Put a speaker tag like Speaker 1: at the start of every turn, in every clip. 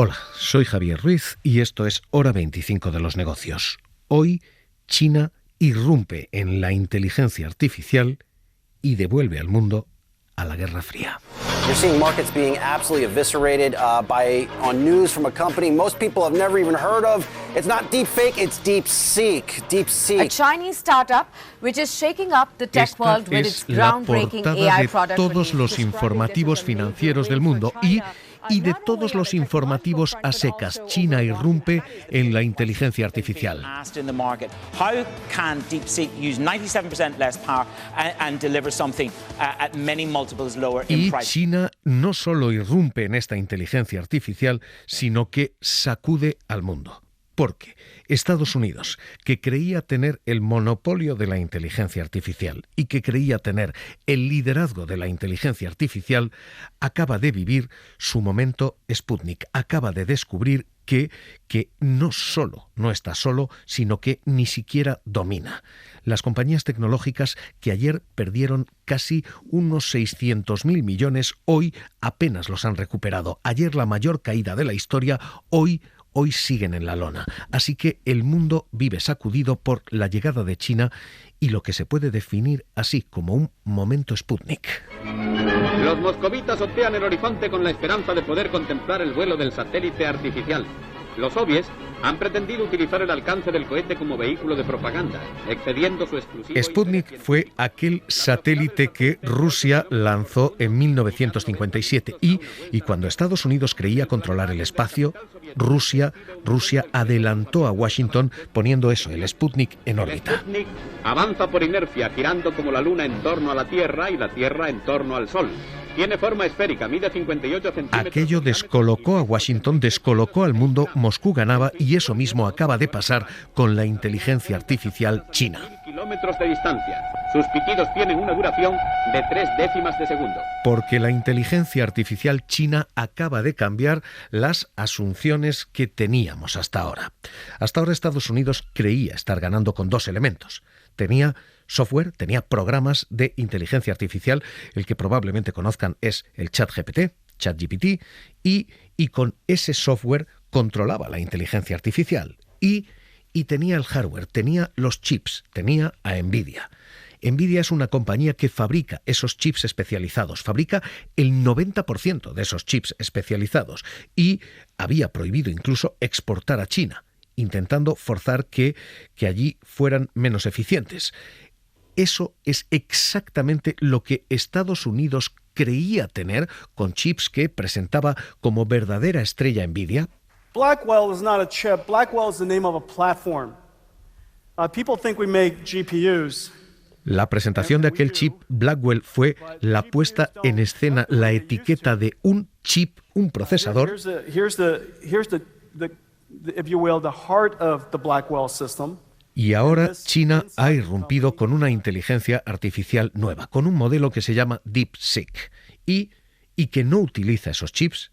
Speaker 1: Hola, soy Javier Ruiz y esto es Hora 25 de los negocios. Hoy, China irrumpe en la inteligencia artificial y devuelve al mundo a la Guerra Fría.
Speaker 2: You're seeing markets being absolutely eviscerated on news from a company most people have never even heard of. It's not deepfake, it's DeepSeek. DeepSeek.
Speaker 3: A Chinese startup which is shaking up the tech world with its groundbreaking AI product.
Speaker 1: Todos los informativos financieros del mundo y de todos los informativos a secas. China irrumpe en la inteligencia artificial.
Speaker 4: How can DeepSeek use 97% less power and deliver something at many multiples lower in price?
Speaker 1: Y China no solo irrumpe en esta inteligencia artificial, sino que sacude al mundo. Porque Estados Unidos, que creía tener el monopolio de la inteligencia artificial y que creía tener el liderazgo de la inteligencia artificial, acaba de vivir su momento Sputnik. Acaba de descubrir que no solo no está solo, sino que ni siquiera domina. Las compañías tecnológicas que ayer perdieron casi unos 600.000 millones, hoy apenas los han recuperado. Ayer la mayor caída de la historia, hoy siguen en la lona. Así que el mundo vive sacudido por la llegada de China y lo que se puede definir así como un momento Sputnik.
Speaker 5: Los moscovitas otean el horizonte con la esperanza de poder contemplar el vuelo del satélite artificial. Los soviets han pretendido utilizar el alcance del cohete como vehículo de propaganda, excediendo su exclusivo...
Speaker 1: Sputnik fue aquel satélite que Rusia lanzó en 1957 y cuando Estados Unidos creía controlar el espacio, Rusia adelantó a Washington poniendo el Sputnik en órbita.
Speaker 5: El Sputnik avanza por inercia, girando como la Luna en torno a la Tierra y la Tierra en torno al Sol. Tiene forma esférica, mide 58 centímetros.
Speaker 1: Aquello descolocó a Washington, descolocó al mundo, Moscú ganaba y eso mismo acaba de pasar con la inteligencia artificial china.
Speaker 5: 1000 kilómetros de distancia. Sus pitidos tienen una duración de 0,03 de segundo.
Speaker 1: Porque la inteligencia artificial china acaba de cambiar las asunciones que teníamos hasta ahora. Hasta ahora Estados Unidos creía estar ganando con dos elementos. Tenía software, tenía programas de inteligencia artificial, el que probablemente conozcan es el ChatGPT, y con ese software controlaba la inteligencia artificial. Y tenía el hardware, tenía los chips, tenía a NVIDIA. NVIDIA es una compañía que fabrica esos chips especializados, fabrica el 90% de esos chips especializados y había prohibido incluso exportar a China, intentando forzar que allí fueran menos eficientes. Eso es exactamente lo que Estados Unidos creía tener con chips que presentaba como verdadera estrella NVIDIA.
Speaker 6: Blackwell is not a chip. Blackwell is the name of a platform. People think we make GPUs.
Speaker 1: La presentación de aquel chip Blackwell fue la puesta en escena, la etiqueta de un chip, un procesador.
Speaker 6: Here's the if you will, the heart of the Blackwell system.
Speaker 1: Y ahora China ha irrumpido con una inteligencia artificial nueva, con un modelo que se llama DeepSeek y que no utiliza esos chips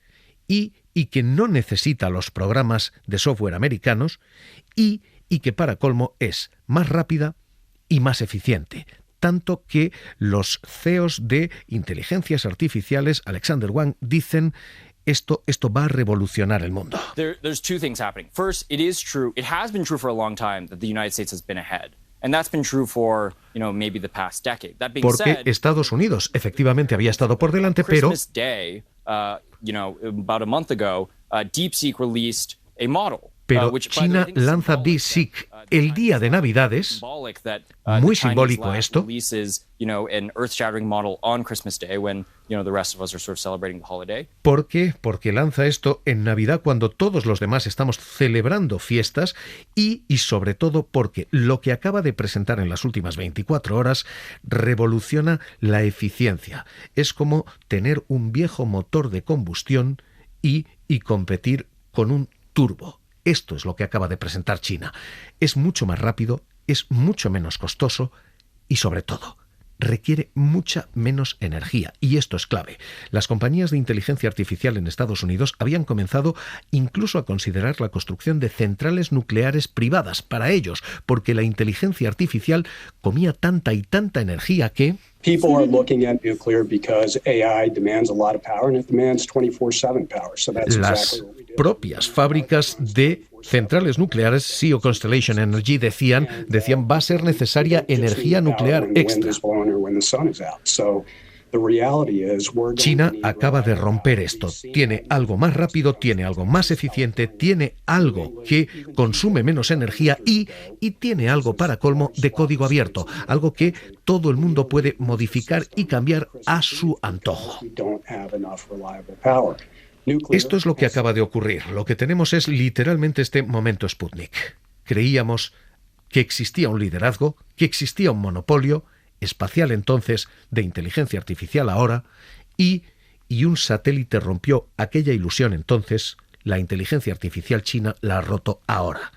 Speaker 1: y que no necesita los programas de software americanos y que para colmo es más rápida y más eficiente. Tanto que los CEOs de inteligencias artificiales, Alexander Wang, dicen esto va a revolucionar el mundo.
Speaker 7: There's two things happening. First, it is true, it has been true for a long time that the United States has been ahead. And that's been true for, maybe the past decade. That being
Speaker 1: Porque
Speaker 7: said,
Speaker 1: Estados Unidos efectivamente había estado por delante, pero
Speaker 7: Christmas Day, about a month ago, DeepSeek released a model.
Speaker 1: Pero China lanza DeepSeek el día de Navidades, muy simbólico esto, porque lanza esto en Navidad cuando todos los demás estamos celebrando fiestas y sobre todo porque lo que acaba de presentar en las últimas 24 horas revoluciona la eficiencia. Es como tener un viejo motor de combustión y competir con un turbo. Esto es lo que acaba de presentar China. Es mucho más rápido, es mucho menos costoso y, sobre todo, requiere mucha menos energía. Y esto es clave. Las compañías de inteligencia artificial en Estados Unidos habían comenzado incluso a considerar la construcción de centrales nucleares privadas para ellos, porque la inteligencia artificial comía tanta y tanta energía que...
Speaker 8: People are looking at nuclear because AI demands a lot of power and it demands 24/7 power. So that's exactly what we do.
Speaker 1: Las propias fábricas de centrales nucleares, CEO Constellation Energy, decían va a ser necesaria energía nuclear extra. China acaba de romper esto. Tiene algo más rápido, tiene algo más eficiente, tiene algo que consume menos energía y tiene algo, para colmo, de código abierto, algo que todo el mundo puede modificar y cambiar a su antojo. Esto es lo que acaba de ocurrir. Lo que tenemos es literalmente este momento Sputnik. Creíamos que existía un liderazgo, que existía un monopolio espacial entonces, de inteligencia artificial ahora, y un satélite rompió aquella ilusión entonces. La inteligencia artificial china la ha roto ahora.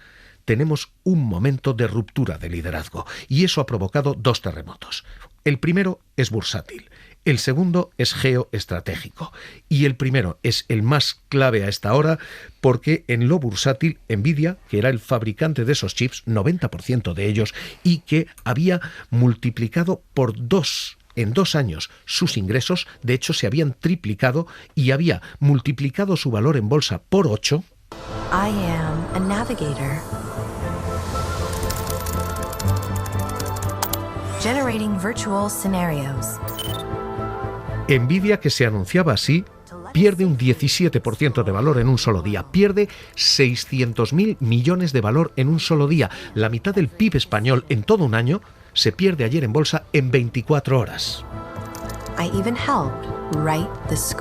Speaker 1: Tenemos un momento de ruptura de liderazgo y eso ha provocado 2 terremotos. El primero es bursátil, el segundo es geoestratégico y el primero es el más clave a esta hora porque en lo bursátil Nvidia, que era el fabricante de esos chips, 90% de ellos, y que había multiplicado por 2 en 2 años sus ingresos, de hecho se habían triplicado y había multiplicado su valor en bolsa por 8.
Speaker 9: I am a navigator. Generating virtual scenarios.
Speaker 1: Nvidia, que se anunciaba así, pierde un 17% de valor en un solo día. Pierde 600.000 millones de valor en un solo día. La mitad del PIB español en todo un año se pierde ayer en bolsa en 24 horas.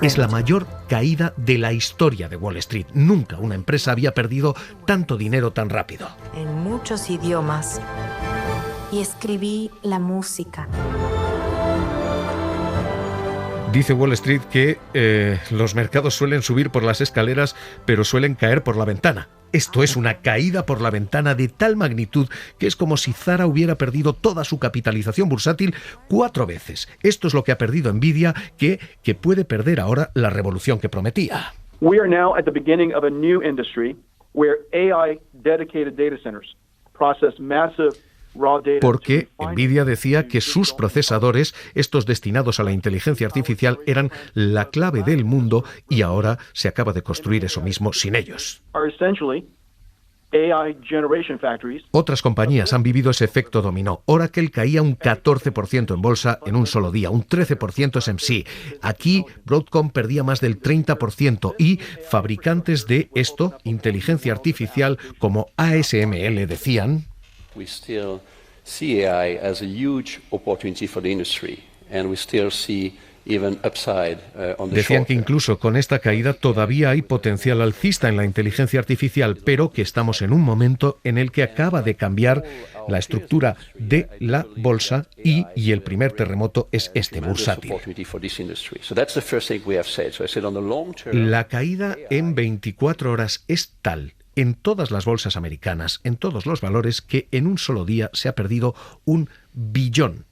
Speaker 1: Es la mayor caída de la historia de Wall Street. Nunca una empresa había perdido tanto dinero tan rápido.
Speaker 9: En muchos idiomas. Y escribí la música.
Speaker 1: Dice Wall Street que los mercados suelen subir por las escaleras, pero suelen caer por la ventana. Esto es una caída por la ventana de tal magnitud que es como si Zara hubiera perdido toda su capitalización bursátil 4 veces. Esto es lo que ha perdido Nvidia, que puede perder ahora la revolución que prometía.
Speaker 10: We are now at the beginning of a new industry where AI dedicated data centers process massive
Speaker 1: porque Nvidia decía que sus procesadores, estos destinados a la inteligencia artificial, eran la clave del mundo y ahora se acaba de construir eso mismo sin ellos. Otras compañías han vivido ese efecto dominó. Oracle caía un 14% en bolsa en un solo día, un 13% SMC. Aquí Broadcom perdía más del 30% y fabricantes de esto, inteligencia artificial, como ASML decían:
Speaker 11: We still see AI as a huge opportunity for the industry, and we still see even upside on the
Speaker 1: Decían
Speaker 11: short
Speaker 1: que
Speaker 11: term.
Speaker 1: incluso con esta caída todavía hay potencial alcista en la inteligencia artificial, pero que estamos en un momento en el que acaba de cambiar la estructura de la bolsa y el primer terremoto es este bursátil. La caída en 24 horas es tal en todas las bolsas americanas, en todos los valores, que en un solo día se ha perdido $1 billón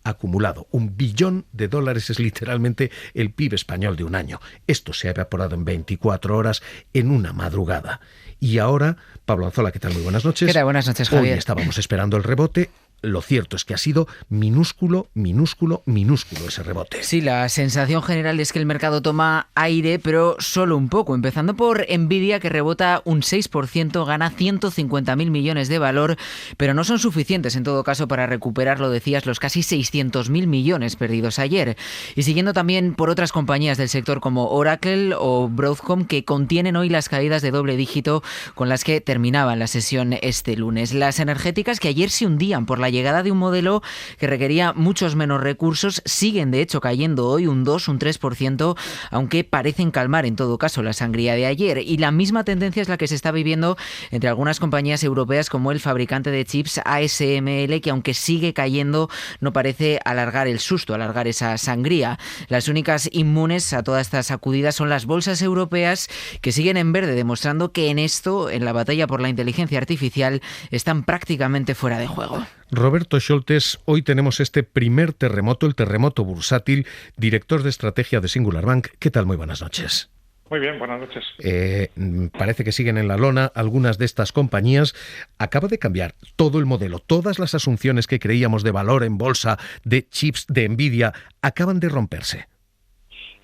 Speaker 1: acumulado. $1 billón es literalmente el PIB español de un año. Esto se ha evaporado en 24 horas en una madrugada. Y ahora, Pablo Anzola, ¿qué tal? Muy buenas noches.
Speaker 12: ¿Qué tal? Buenas noches, Javier.
Speaker 1: Hoy estábamos esperando el rebote. Lo cierto es que ha sido minúsculo ese rebote.
Speaker 12: Sí, la sensación general es que el mercado toma aire, pero solo un poco. Empezando por Nvidia, que rebota un 6%, gana 150.000 millones de valor, pero no son suficientes en todo caso para recuperar, lo decías, los casi 600.000 millones perdidos ayer. Y siguiendo también por otras compañías del sector como Oracle o Broadcom, que contienen hoy las caídas de doble dígito con las que terminaban la sesión este lunes. Las energéticas, que ayer se hundían por la llegada de un modelo que requería muchos menos recursos, siguen de hecho cayendo hoy un 2, un 3%, aunque parecen calmar en todo caso la sangría de ayer. Y la misma tendencia es la que se está viviendo entre algunas compañías europeas como el fabricante de chips ASML, que aunque sigue cayendo no parece alargar el susto, alargar esa sangría. Las únicas inmunes a todas estas sacudidas son las bolsas europeas, que siguen en verde, demostrando que en esto, en la batalla por la inteligencia artificial, están prácticamente fuera de juego.
Speaker 1: Roberto Scholtes, hoy tenemos este primer terremoto, el terremoto bursátil, director de estrategia de Singular Bank. ¿Qué tal? Muy buenas noches.
Speaker 13: Muy bien, buenas noches.
Speaker 1: Parece que siguen en la lona algunas de estas compañías. Acaba de cambiar todo el modelo. Todas las asunciones que creíamos de valor en bolsa, de chips, de Nvidia, acaban de romperse.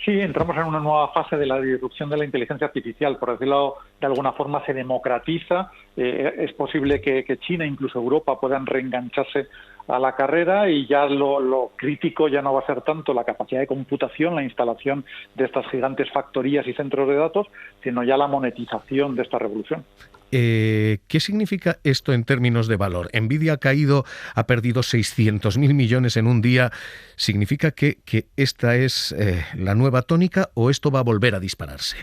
Speaker 13: Sí, entramos en una nueva fase de la disrupción de la inteligencia artificial. Por decirlo de alguna forma, se democratiza. Es posible que China, incluso Europa, puedan reengancharse a la carrera y ya lo crítico ya no va a ser tanto la capacidad de computación, la instalación de estas gigantes factorías y centros de datos, sino ya la monetización de esta revolución.
Speaker 1: ¿Qué significa esto en términos de valor? Nvidia ha perdido 600.000 millones en un día. ¿Significa que esta es la nueva tónica o esto va a volver a dispararse?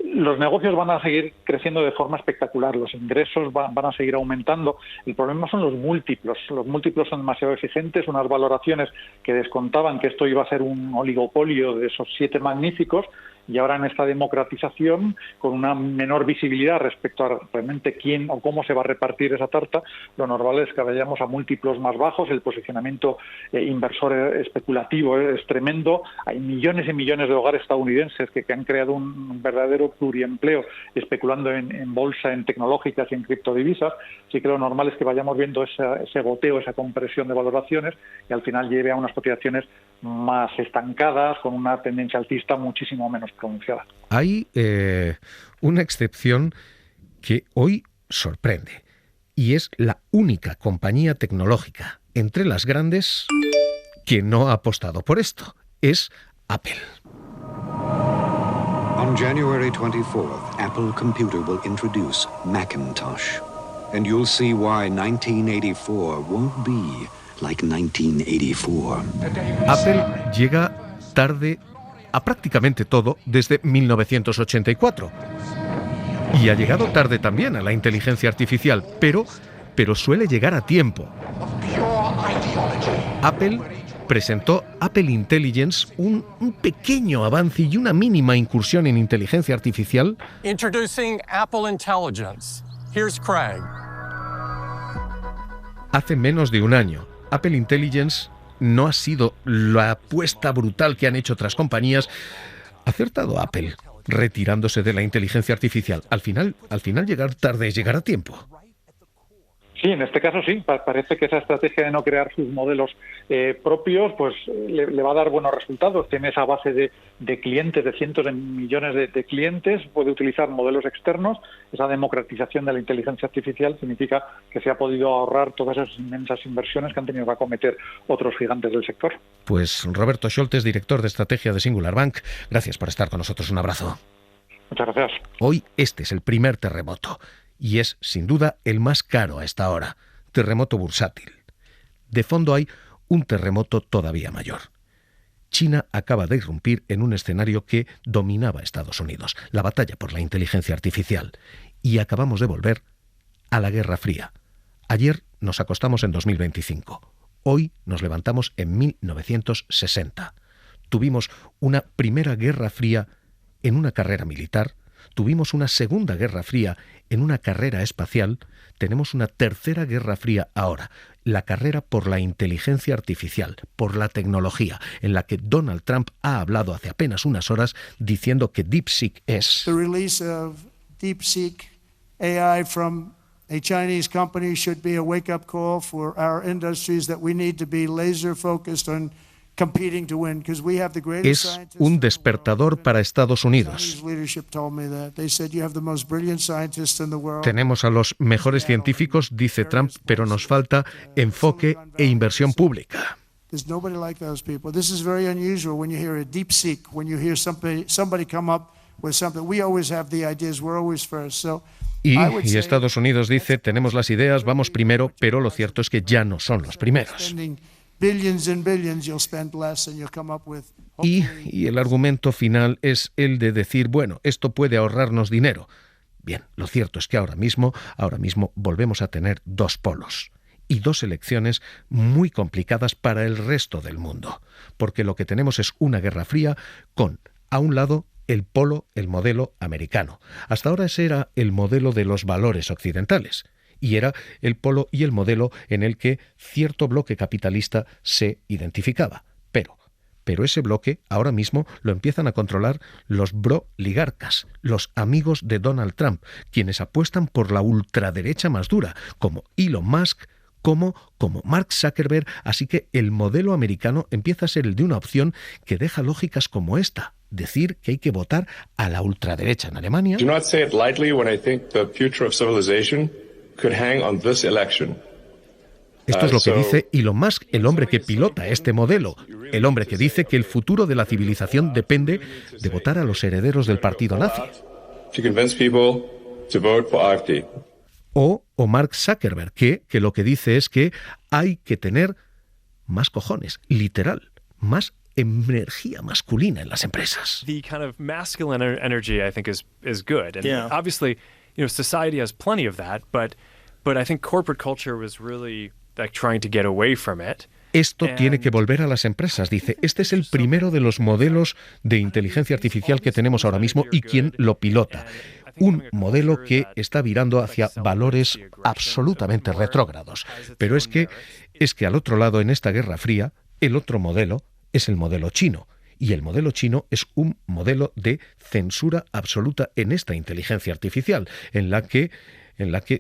Speaker 13: Los negocios van a seguir creciendo de forma espectacular, los ingresos van a seguir aumentando. El problema son los múltiplos. Los múltiplos son demasiado exigentes, unas valoraciones que descontaban que esto iba a ser un oligopolio de esos 7 magníficos, y ahora en esta democratización, con una menor visibilidad respecto a realmente quién o cómo se va a repartir esa tarta, lo normal es que vayamos a múltiplos más bajos. El posicionamiento inversor especulativo es tremendo. Hay millones y millones de hogares estadounidenses que han creado un verdadero pluriempleo especulando en bolsa, en tecnológicas y en criptodivisas. Así que lo normal es que vayamos viendo ese goteo, esa compresión de valoraciones, y al final lleve a unas cotizaciones más estancadas, con una tendencia alcista muchísimo menos pronunciada.
Speaker 1: Hay una excepción que hoy sorprende, y es la única compañía tecnológica entre las grandes que no ha apostado por esto. Es Apple.
Speaker 14: On January 24th, Apple Computer will introduce Macintosh, and you'll see why 1984 won't be like 1984.
Speaker 1: Apple llega tarde a prácticamente todo desde 1984. Y ha llegado tarde también a la inteligencia artificial, pero suele llegar a tiempo. Apple presentó Apple Intelligence, un pequeño avance y una mínima incursión en inteligencia artificial.
Speaker 15: Introducing Apple Intelligence. Here's Craig.
Speaker 1: Hace menos de un año. Apple Intelligence no ha sido la apuesta brutal que han hecho otras compañías. Ha acertado Apple retirándose de la inteligencia artificial. Al final llegar tarde es llegar a tiempo.
Speaker 13: Sí, en este caso sí. Parece que esa estrategia de no crear sus modelos propios pues le va a dar buenos resultados. Tiene esa base de clientes, de cientos de millones de clientes. Puede utilizar modelos externos. Esa democratización de la inteligencia artificial significa que se ha podido ahorrar todas esas inmensas inversiones que han tenido que acometer otros gigantes del sector.
Speaker 1: Pues Roberto Scholtes, director de estrategia de Singular Bank, gracias por estar con nosotros. Un abrazo.
Speaker 13: Muchas gracias.
Speaker 1: Hoy este es el primer terremoto. Y es, sin duda, el más caro a esta hora, terremoto bursátil. De fondo hay un terremoto todavía mayor. China acaba de irrumpir en un escenario que dominaba a Estados Unidos, la batalla por la inteligencia artificial. Y acabamos de volver a la Guerra Fría. Ayer nos acostamos en 2025. Hoy nos levantamos en 1960. Tuvimos una primera Guerra Fría en una carrera militar. Tuvimos una segunda Guerra Fría en una carrera espacial. Tenemos una tercera Guerra Fría ahora, la carrera por la inteligencia artificial, por la tecnología, en la que Donald Trump ha hablado hace apenas unas horas diciendo que DeepSeek es...
Speaker 16: The release of DeepSeek AI from a Chinese company should be a wake-up call for our industries that we need to be laser-focused on
Speaker 1: Es un despertador para Estados Unidos. Tenemos a los mejores científicos, dice Trump, pero nos falta enfoque e inversión pública. Y Estados Unidos dice, tenemos las ideas, vamos primero, pero lo cierto es que ya no son los primeros. Y el argumento final es el de decir, bueno, esto puede ahorrarnos dinero. Bien, lo cierto es que ahora mismo volvemos a tener dos polos y dos elecciones muy complicadas para el resto del mundo, porque lo que tenemos es una guerra fría con, a un lado, el polo, el modelo americano. Hasta ahora ese era el modelo de los valores occidentales. y era el polo y el modelo en el que cierto bloque capitalista se identificaba. Pero ese bloque ahora mismo lo empiezan a controlar los bro-ligarcas, los amigos de Donald Trump, quienes apuestan por la ultraderecha más dura, como Elon Musk, como Mark Zuckerberg, así que el modelo americano empieza a ser el de una opción que deja lógicas como esta, decir que hay que votar a la ultraderecha en Alemania.
Speaker 17: Do not say it lightly when I think the future of civilization could hang on this election.
Speaker 1: Esto es lo que dice Elon Musk, el hombre que pilota este modelo, el hombre que dice que el futuro de la civilización depende de votar a los herederos del partido nazi. O Mark Zuckerberg, que lo que dice es que hay que tener más cojones, literal, más energía masculina en las empresas.
Speaker 18: The kind of masculine energy, I think, is good, and obviously, society has plenty of that, but I think corporate culture was really trying to get away from it.
Speaker 1: Esto tiene que volver a las empresas, dice. Este es el primero de los modelos de inteligencia artificial que tenemos ahora mismo y quien lo pilota. Un modelo que está virando hacia valores absolutamente retrógrados. Pero es que al otro lado, en esta Guerra Fría, el otro modelo es el modelo chino. Y el modelo chino es un modelo de censura absoluta en esta inteligencia artificial, en la que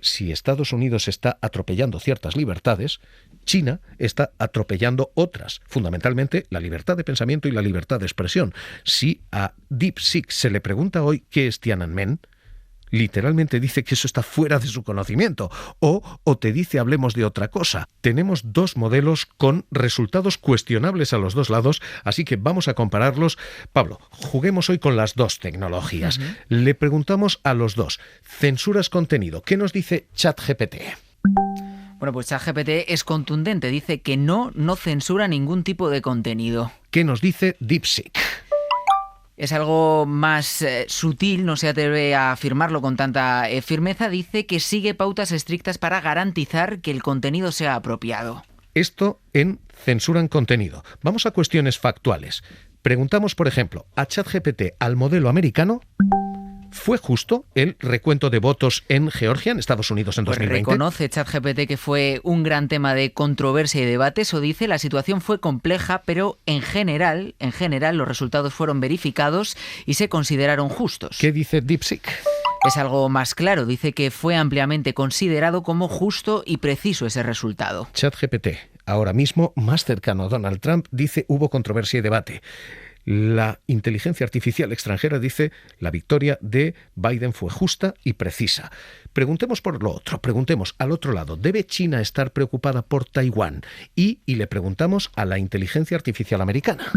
Speaker 1: si Estados Unidos está atropellando ciertas libertades, China está atropellando otras, fundamentalmente la libertad de pensamiento y la libertad de expresión. Si a DeepSeek se le pregunta hoy qué es Tiananmen, literalmente dice que eso está fuera de su conocimiento, o te dice hablemos de otra cosa. Tenemos dos modelos con resultados cuestionables a los dos lados, así que vamos a compararlos. Pablo, juguemos hoy con las dos tecnologías. Le preguntamos a los dos, censuras contenido, ¿qué nos dice ChatGPT?
Speaker 12: Bueno, pues ChatGPT es contundente, dice que no censura ningún tipo de contenido.
Speaker 1: ¿Qué nos dice DeepSeek?
Speaker 12: Es algo más sutil, no se atreve a afirmarlo con tanta firmeza, dice que sigue pautas estrictas para garantizar que el contenido sea apropiado.
Speaker 1: Esto en censura en contenido. Vamos a cuestiones factuales. Preguntamos, por ejemplo, a ChatGPT, al modelo americano, ¿fue justo el recuento de votos en Georgia, en Estados Unidos, en 2020?
Speaker 12: Reconoce ChatGPT que fue un gran tema de controversia y debate. Eso dice, la situación fue compleja, pero en general, los resultados fueron verificados y se consideraron justos.
Speaker 1: ¿Qué dice DeepSeek?
Speaker 12: Es algo más claro, dice que fue ampliamente considerado como justo y preciso ese resultado.
Speaker 1: ChatGPT, ahora mismo más cercano a Donald Trump, dice hubo controversia y debate. La inteligencia artificial extranjera dice la victoria de Biden fue justa y precisa. Preguntemos por lo otro, preguntemos al otro lado, ¿debe China estar preocupada por Taiwán? Y le preguntamos a la inteligencia artificial americana.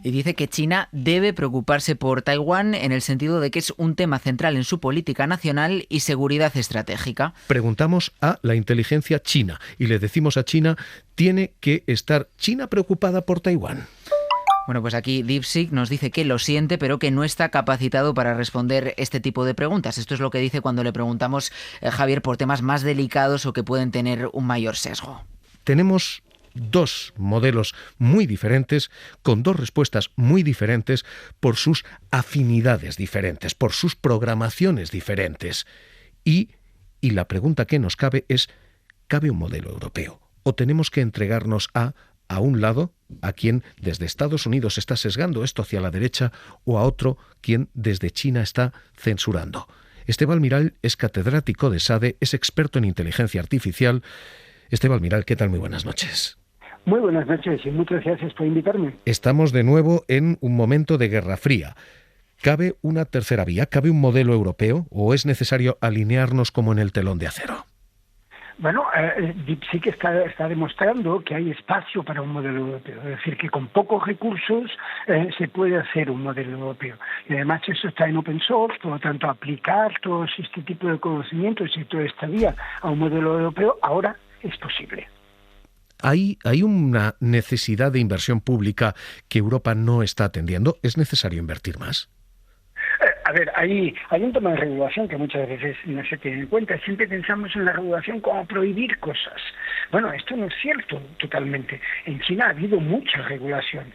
Speaker 12: Y dice que China debe preocuparse por Taiwán en el sentido de que es un tema central en su política nacional y seguridad estratégica.
Speaker 1: Preguntamos a la inteligencia china y le decimos a China, ¿tiene que estar China preocupada por Taiwán?
Speaker 12: Bueno, pues aquí DeepSeek nos dice que lo siente, pero que no está capacitado para responder este tipo de preguntas. Esto es lo que dice cuando le preguntamos, Javier, por temas más delicados o que pueden tener un mayor sesgo.
Speaker 1: Tenemos dos modelos muy diferentes, con dos respuestas muy diferentes por sus afinidades diferentes, por sus programaciones diferentes. Y la pregunta que nos cabe es, ¿cabe un modelo europeo? ¿O tenemos que entregarnos a un lado, a quien desde Estados Unidos está sesgando esto hacia la derecha, o a otro, quien desde China está censurando? Esteban Almiral es catedrático de SADE, es experto en inteligencia artificial. Esteban Almiral, ¿qué tal? Muy buenas noches.
Speaker 19: Muy buenas noches y muchas gracias por invitarme.
Speaker 1: Estamos de nuevo en un momento de Guerra Fría. ¿Cabe una tercera vía? ¿Cabe un modelo europeo? ¿O es necesario alinearnos como en el telón de acero?
Speaker 19: Bueno, DeepSeek está demostrando que hay espacio para un modelo europeo, es decir, que con pocos recursos se puede hacer un modelo europeo. Y además eso está en open source, por lo tanto aplicar todo este tipo de conocimientos y toda esta vía a un modelo europeo ahora es posible.
Speaker 1: ¿Hay una necesidad de inversión pública que Europa no está atendiendo? ¿Es necesario invertir más?
Speaker 19: A ver, hay un tema de regulación que muchas veces no se tiene en cuenta. Siempre pensamos en la regulación como prohibir cosas. Bueno, esto no es cierto totalmente. En China ha habido mucha regulación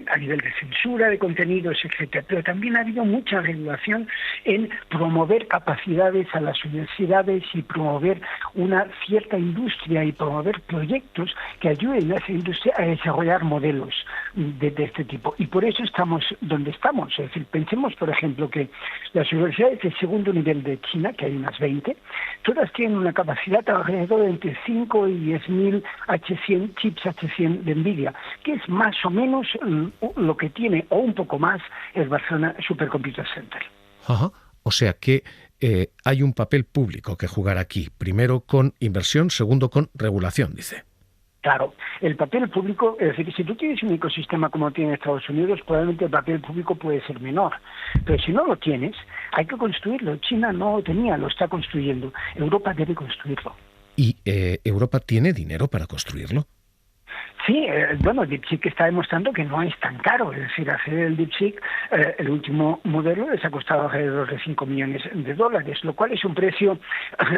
Speaker 19: a nivel de censura de contenidos, etcétera, pero también ha habido mucha regulación en promover capacidades a las universidades y promover una cierta industria y promover proyectos que ayuden a esa industria a desarrollar modelos de este tipo. Y por eso estamos donde estamos. Es decir, pensemos, por ejemplo, que las universidades de segundo nivel de China, que hay unas 20, todas tienen una capacidad alrededor de entre 5 y 10.000 H100 chips H100 de NVIDIA, que es más o menos lo que tiene, o un poco más, el Barcelona Supercomputer Center.
Speaker 1: Ajá. O sea que hay un papel público que jugar aquí. Primero con inversión, segundo con regulación, dice.
Speaker 19: Claro, el papel público, es decir, si tú tienes un ecosistema como tiene Estados Unidos, probablemente el papel público puede ser menor. Pero si no lo tienes, hay que construirlo. China no lo tenía, lo está construyendo. Europa debe construirlo.
Speaker 1: ¿Y Europa tiene dinero para construirlo?
Speaker 19: Sí, bueno, DeepSeek está demostrando que no es tan caro. Es decir, hacer el DeepSeek, el último modelo, les ha costado alrededor de $5 millones, lo cual es un precio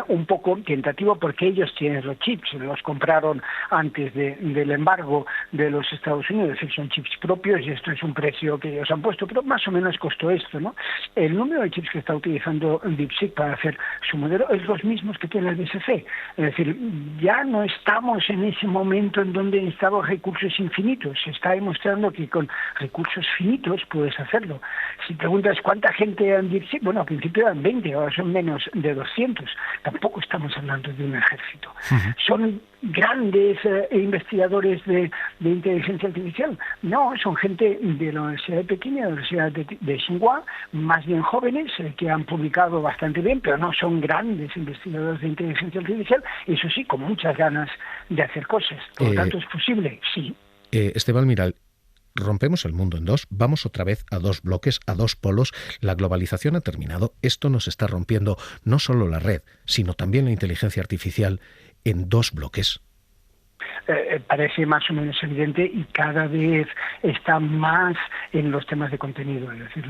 Speaker 19: un poco tentativo porque ellos tienen los chips, los compraron antes del embargo de los Estados Unidos, es decir, son chips propios y esto es un precio que ellos han puesto, pero más o menos costó esto, ¿no? El número de chips que está utilizando DeepSeek para hacer su modelo es los mismos que tiene el DSC. Es decir, ya no estamos en ese momento en donde necesitamos recursos infinitos. Se está demostrando que con recursos finitos puedes hacerlo. Si preguntas cuánta gente en DeepSeek, bueno, al principio eran 20, ahora son menos de 200. Tampoco estamos hablando de un ejército. Son grandes investigadores de inteligencia artificial. No, son gente de la Universidad de Pekín y de la Universidad de Tsinghua, más bien jóvenes, que han publicado bastante bien, pero no son grandes investigadores de inteligencia artificial, eso sí, con muchas ganas de hacer cosas. Por lo tanto, ¿es posible? Sí.
Speaker 1: Esteban Miral, rompemos el mundo en dos, vamos otra vez a dos bloques, a dos polos. La globalización ha terminado. Esto nos está rompiendo no solo la red, sino también la inteligencia artificial en dos bloques.
Speaker 19: Parece más o menos evidente y cada vez está más en los temas de contenido. Es decir,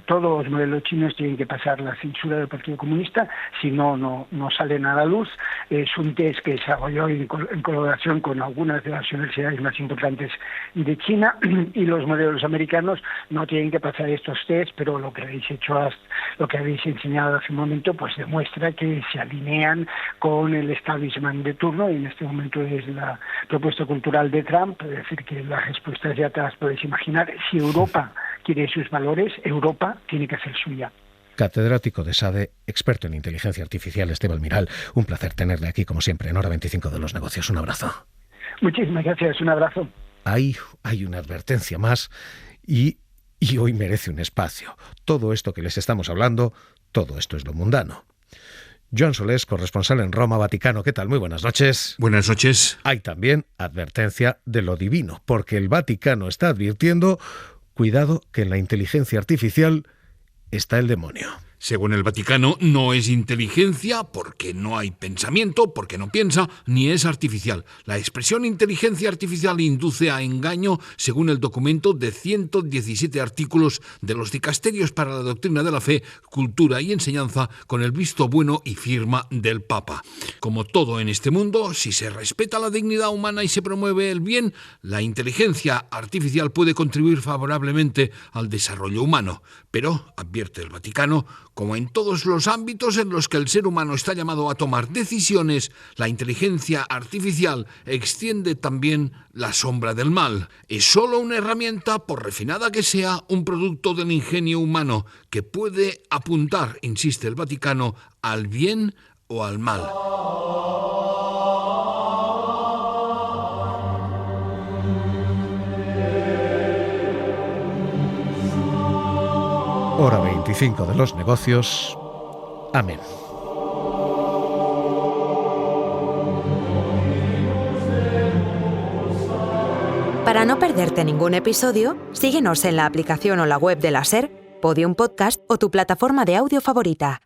Speaker 19: todos los modelos chinos tienen que pasar la censura del Partido Comunista, si no, no salen a la luz. Es un test que desarrolló en colaboración con algunas de las universidades más importantes de China y los modelos americanos no tienen que pasar estos tests, pero lo que habéis enseñado hace un momento, pues demuestra que se alinean con el establishment de turno y en este momento es la propuesta cultural de Trump, es decir, que las respuestas ya te las puedes imaginar. Si Europa quiere sus valores, Europa tiene que hacer suya.
Speaker 1: Catedrático de SADE, experto en inteligencia artificial, Esteban Miral, un placer tenerle aquí como siempre en Hora 25 de los Negocios. Un abrazo.
Speaker 19: Muchísimas gracias, un abrazo.
Speaker 1: Hay una advertencia más y hoy merece un espacio. Todo esto que les estamos hablando, todo esto es lo mundano. Joan Solés, corresponsal en Roma, Vaticano. ¿Qué tal? Muy buenas noches.
Speaker 20: Buenas noches.
Speaker 1: Hay también advertencia de lo divino, porque el Vaticano está advirtiendo, cuidado, que en la inteligencia artificial está el demonio.
Speaker 20: Según el Vaticano, no es inteligencia porque no hay pensamiento, porque no piensa, ni es artificial. La expresión inteligencia artificial induce a engaño según el documento de 117 artículos de los dicasterios para la doctrina de la fe, cultura y enseñanza con el visto bueno y firma del Papa. Como todo en este mundo, si se respeta la dignidad humana y se promueve el bien, la inteligencia artificial puede contribuir favorablemente al desarrollo humano. Pero, advierte el Vaticano, como en todos los ámbitos en los que el ser humano está llamado a tomar decisiones, la inteligencia artificial extiende también la sombra del mal. Es solo una herramienta, por refinada que sea, un producto del ingenio humano que puede apuntar, insiste el Vaticano, al bien o al mal.
Speaker 1: Hora 25 de los Negocios. Amén.
Speaker 21: Para no perderte ningún episodio, síguenos en la aplicación o la web de la SER, Podium Podcast o tu plataforma de audio favorita.